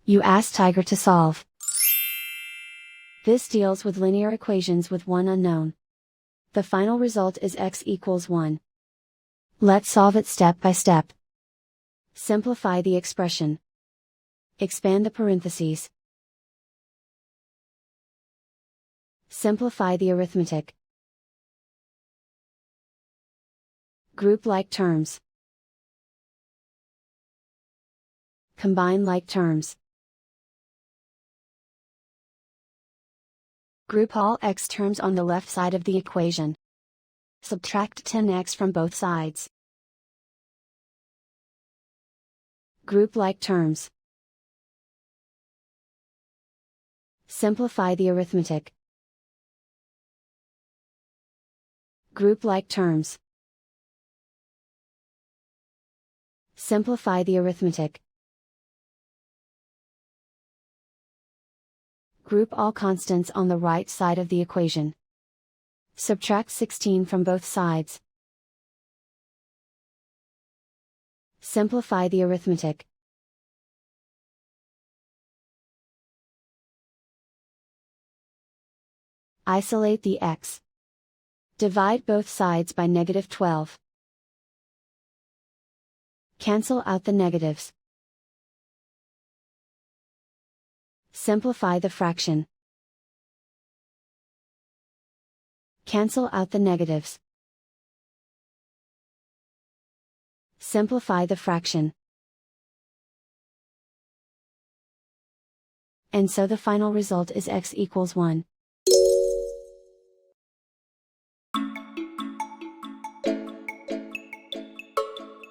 You ask Tiger to solve. This deals with linear equations with one unknown. The final result is x equals 1. Let's solve it step by step. Simplify the expression. Expand the parentheses. Simplify the arithmetic. Group like terms. Combine like terms. Group all x terms on the left side of the equation. Subtract 10x from both sides. Group like terms. Simplify the arithmetic. Group like terms. Simplify the arithmetic. Group all constants on the right side of the equation. Subtract 16 from both sides. Simplify the arithmetic. Isolate the x. Divide both sides by -12. Cancel out the negatives. Simplify the fraction. Cancel out the negatives. Simplify the fraction. And so the final result is x equals 1.